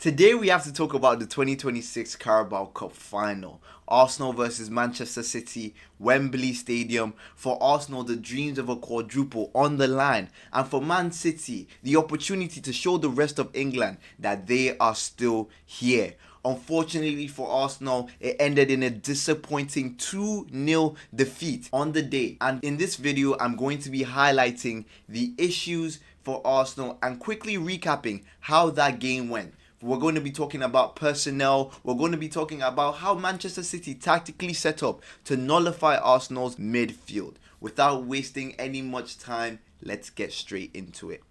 Today we have to talk about the 2026 Carabao Cup Final. Arsenal versus Manchester City, Wembley Stadium. For Arsenal, the dreams of a quadruple on the line. And for Man City, the opportunity to show the rest of England that they are still here. Unfortunately for Arsenal, it ended in a disappointing 2-0 defeat on the day. And in this video, I'm going to be highlighting the issues for Arsenal and quickly recapping how that game went. We're going to be talking about personnel. We're going to be talking about how Manchester City tactically set up to nullify Arsenal's midfield. Without wasting any much time, let's get straight into it.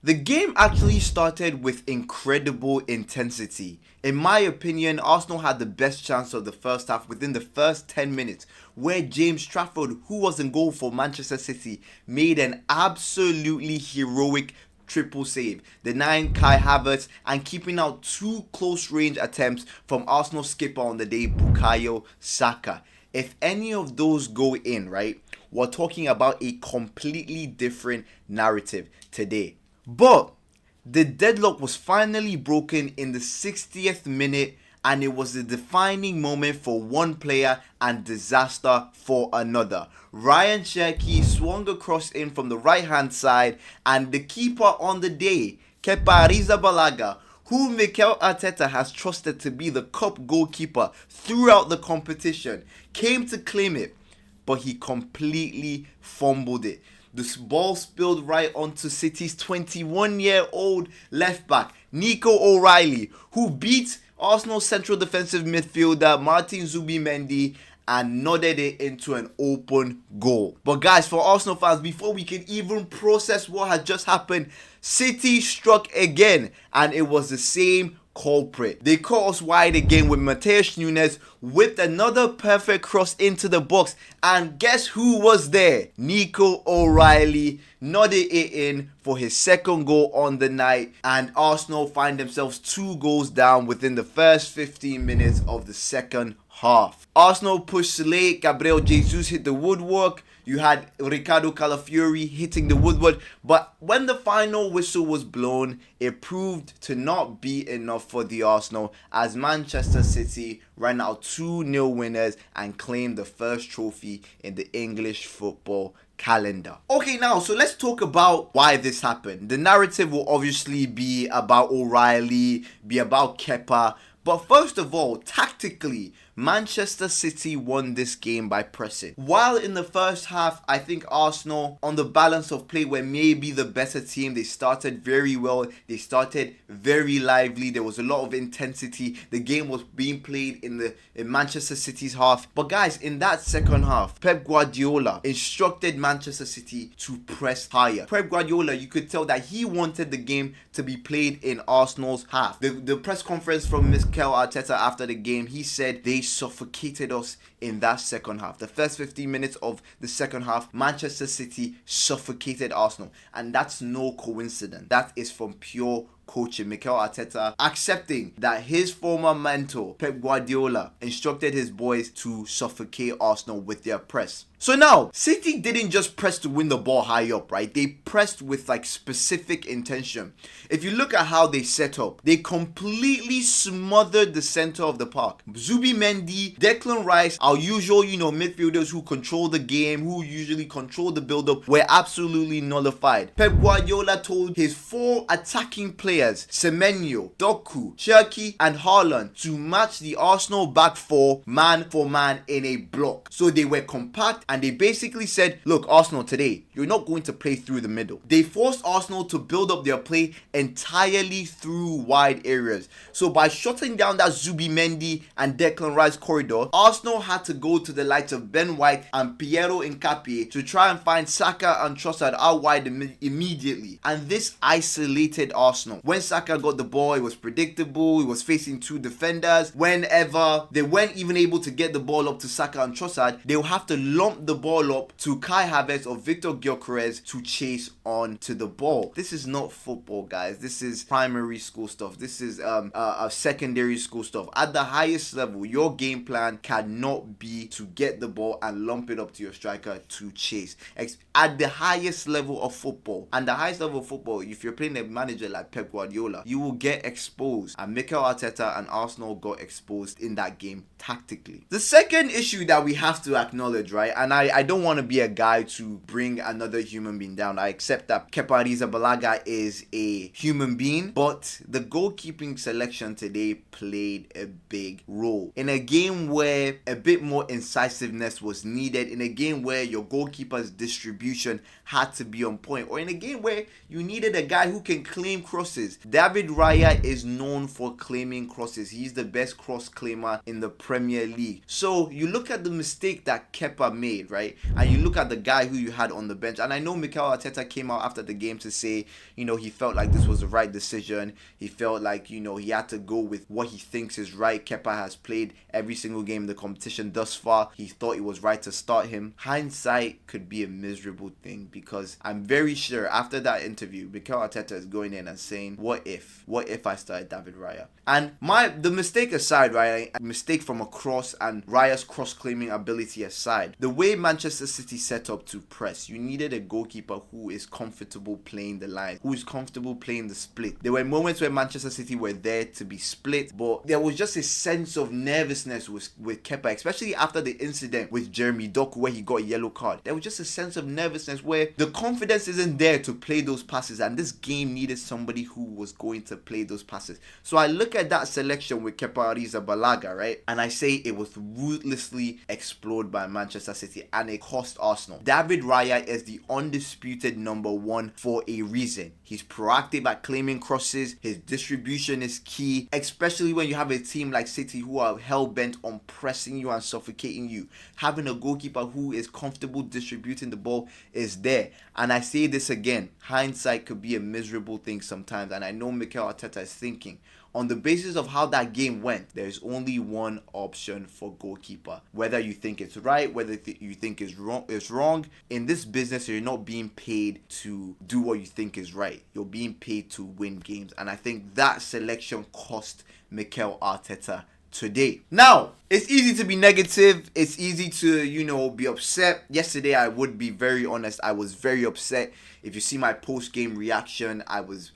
The game actually started with incredible intensity. In my opinion, Arsenal had the best chance of the first half within the first 10 minutes, where James Trafford, who was in goal for Manchester City, made an absolutely heroic triple save, denying Kai Havertz and keeping out two close-range attempts from Arsenal skipper on the day, Bukayo Saka. If any of those go in, right, we're talking about a completely different narrative today. But the deadlock was finally broken in the 60th minute, and it was a defining moment for one player and disaster for another. Ryan Cherki swung across in from the right hand side, and the keeper on the day, Kepa Arrizabalaga, who Mikel Arteta has trusted to be the cup goalkeeper throughout the competition, came to claim it, but he completely fumbled it. This ball spilled right onto City's 21-year-old left-back, Nico O'Reilly, who beat Arsenal's central defensive midfielder, Martin Zubimendi, and nodded it into an open goal. But guys, for Arsenal fans, before we can even process what had just happened, City struck again, and it was the same culprit. They caught us wide again with Matheus Nunes whipped another perfect cross into the box, and guess who was there? Nico O'Reilly nodded it in for his second goal on the night, and Arsenal find themselves 2 goals down within the first 15 minutes of the second half. Arsenal pushed late, Gabriel Jesus hit the woodwork. You had Ricardo Calafiori hitting the woodwork, but when the final whistle was blown, it proved to not be enough for the Arsenal as Manchester City ran out 2-0 winners and claimed the first trophy in the English football calendar. Okay, now, so let's talk about why this happened. The narrative will obviously be about O'Reilly, be about Kepa, but first of all, tactically, Manchester City won this game by pressing. While in the first half, I think Arsenal, on the balance of play, were maybe the better team. They started very well. They started very lively. There was a lot of intensity. The game was being played in Manchester City's half. But guys, in that second half, Pep Guardiola instructed Manchester City to press higher. Pep Guardiola, you could tell that he wanted the game to be played in Arsenal's half. The press conference from Mikel Arteta after the game, he said they suffocated us in that second half. The first 15 minutes of the second half, Manchester City suffocated Arsenal, and that's no coincidence. That is from pure coaching. Mikel Arteta accepting that his former mentor, Pep Guardiola, instructed his boys to suffocate Arsenal with their press. So now, City didn't just press to win the ball high up, right? They pressed with specific intention. If you look at how they set up, they completely smothered the center of the park. Zubimendi, Declan Rice, our usual, midfielders who control the game, who usually control the build-up, were absolutely nullified. Pep Guardiola told his 4 attacking players, Semenyo, Doku, Cherki, and Haaland, to match the Arsenal back 4 man for man in a block. So they were compact, and they basically said, look, Arsenal, today, you're not going to play through the middle. They forced Arsenal to build up their play entirely through wide areas. So by shutting down that Zubimendi and Declan Rice corridor, Arsenal had to go to the likes of Ben White and Piero Hincapié to try and find Saka and Trossard out wide immediately. And this isolated Arsenal. When Saka got the ball, it was predictable. He was facing 2 defenders. Whenever they weren't even able to get the ball up to Saka and Trossard, they will have to lump lump the ball up to Kai Havertz or Victor Gyökeres to chase on to the ball. This is not football, guys. This is primary school stuff. This is secondary school stuff. At the highest level, your game plan cannot be to get the ball and lump it up to your striker to chase. At the highest level of football, and the highest level of football, if you're playing a manager like Pep Guardiola, you will get exposed. And Mikel Arteta and Arsenal got exposed in that game tactically. The second issue that we have to acknowledge, right, and I don't want to be a guy to bring another human being down. I accept that Kepa Arrizabalaga is a human being, but the goalkeeping selection today played a big role. In a game where a bit more incisiveness was needed, in a game where your goalkeeper's distribution had to be on point, or in a game where you needed a guy who can claim crosses. David Raya is known for claiming crosses. He's the best cross claimer in the Premier League. So you look at the mistake that Kepa made, right? And you look at the guy who you had on the bench. And I know Mikel Arteta came out after the game to say, he felt like this was the right decision. He felt like, he had to go with what he thinks is right. Kepa has played every single game in the competition thus far. He thought it was right to start him. Hindsight could be a miserable thing, because I'm very sure after that interview, Mikel Arteta is going in and saying, what if I started David Raya? And the mistake aside, right, a mistake from a cross and Raya's cross-claiming ability aside, the way Manchester City set up to press, you needed a goalkeeper who is comfortable playing the line, who is comfortable playing the split. There were moments where Manchester City were there to be split, but there was just a sense of nervousness with Kepa, especially after the incident with Jeremy Doku where he got a yellow card. There was just a sense of nervousness where the confidence isn't there to play those passes, and this game needed somebody who was going to play those passes. So I look at that selection with Kepa Arrizabalaga, right, and I say it was ruthlessly explored by Manchester City, and it cost Arsenal. David Raya is the undisputed number one for a reason. He's proactive at claiming crosses. His distribution is key, especially when you have a team like City who are hell-bent on pressing you and suffocating you. Having a goalkeeper who is comfortable distributing the ball is there. And I say this again, hindsight could be a miserable thing sometimes, and I know Mikel Arteta is thinking, on the basis of how that game went, there's only one option for goalkeeper. Whether you think it's right, whether you think it's wrong. In this business, you're not being paid to do what you think is right. You're being paid to win games. And I think that selection cost Mikel Arteta today. Now, it's easy to be negative. It's easy to, be upset. Yesterday, I would be very honest, I was very upset. If you see my post-game reaction, I was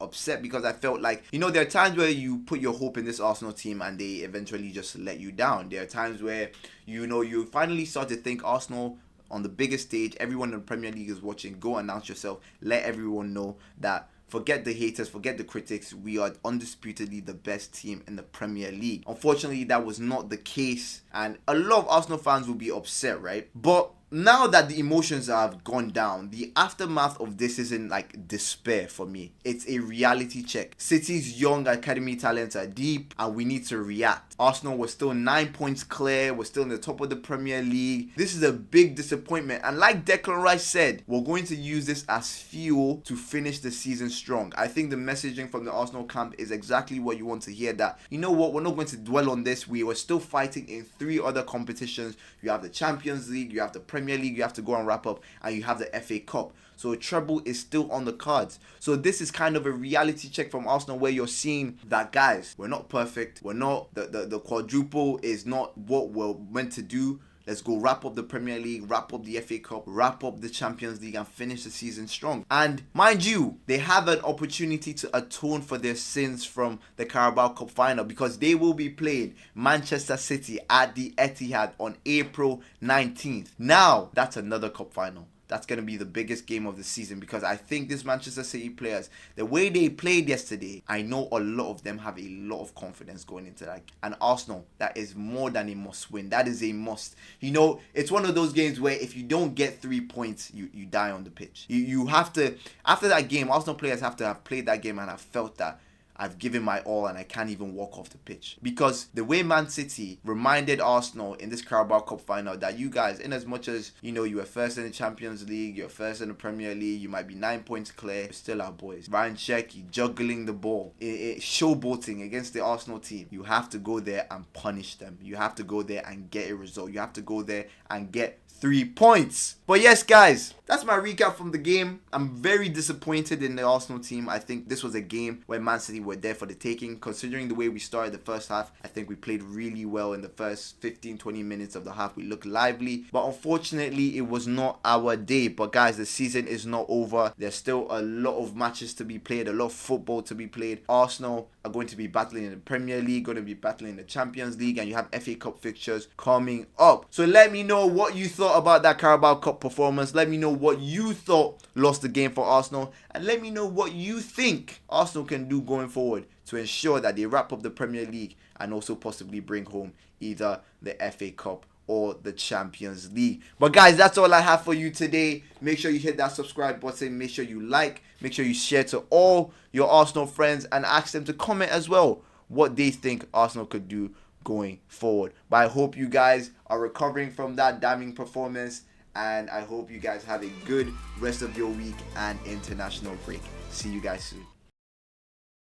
upset because I felt like, there are times where you put your hope in this Arsenal team and they eventually just let you down. There are times where, you finally start to think Arsenal on the biggest stage, everyone in the Premier League is watching, go announce yourself, let everyone know that forget the haters, forget the critics, we are undisputedly the best team in the Premier League. Unfortunately, that was not the case, and a lot of Arsenal fans will be upset, right? But now that the emotions have gone down, the aftermath of this isn't like despair for me. It's a reality check. City's young academy talents are deep and we need to react. Arsenal was still 9 points clear. We're still in the top of the Premier League. This is a big disappointment. And like Declan Rice said, we're going to use this as fuel to finish the season strong. I think the messaging from the Arsenal camp is exactly what you want to hear, that, we're not going to dwell on this. We were still fighting in 3 other competitions. You have the Champions League, you have the Premier League, you have to go and wrap up, and you have the FA Cup. So a treble is still on the cards. So this is kind of a reality check from Arsenal where you're seeing that, guys, we're not perfect. We're not, the quadruple is not what we're meant to do. Let's go wrap up the Premier League, wrap up the FA Cup, wrap up the Champions League and finish the season strong. And mind you, they have an opportunity to atone for their sins from the Carabao Cup Final, because they will be playing Manchester City at the Etihad on April 19th. Now, that's another cup final. That's going to be the biggest game of the season, because I think these Manchester City players, the way they played yesterday, I know a lot of them have a lot of confidence going into that. And Arsenal, that is more than a must win. That is a must. It's one of those games where if you don't get 3 points, you die on the pitch. You have to, after that game, Arsenal players have to have played that game and have felt that I've given my all and I can't even walk off the pitch. Because the way Man City reminded Arsenal in this Carabao Cup Final that you guys, in as much as, you were first in the Champions League, you're first in the Premier League, you might be 9 points clear, you're still our boys. Ryan Cherky juggling the ball, showboating against the Arsenal team. You have to go there and punish them. You have to go there and get a result. You have to go there and get 3 points. But yes, guys, that's my recap from the game. I'm very disappointed in the Arsenal team. I think this was a game where Man City were there for the taking. Considering the way we started the first half, I think we played really well in the first 15-20 minutes of the half. We looked lively, but unfortunately it was not our day. But guys, the season is not over. There's still a lot of matches to be played, a lot of football to be played. Arsenal are going to be battling in the Premier League, going to be battling in the Champions League, and you have FA Cup fixtures coming up. So let me know what you thought about that Carabao Cup performance. Let me know what you thought lost the game for Arsenal, and let me know what you think Arsenal can do going forward to ensure that they wrap up the Premier League and also possibly bring home either the FA Cup or the Champions League. But guys, that's all I have for you today. Make sure you hit that subscribe button. Make sure you like. Make sure you share to all your Arsenal friends and ask them to comment as well what they think Arsenal could do going forward. But I hope you guys are recovering from that damning performance, and I hope you guys have a good rest of your week and international break. See you guys soon.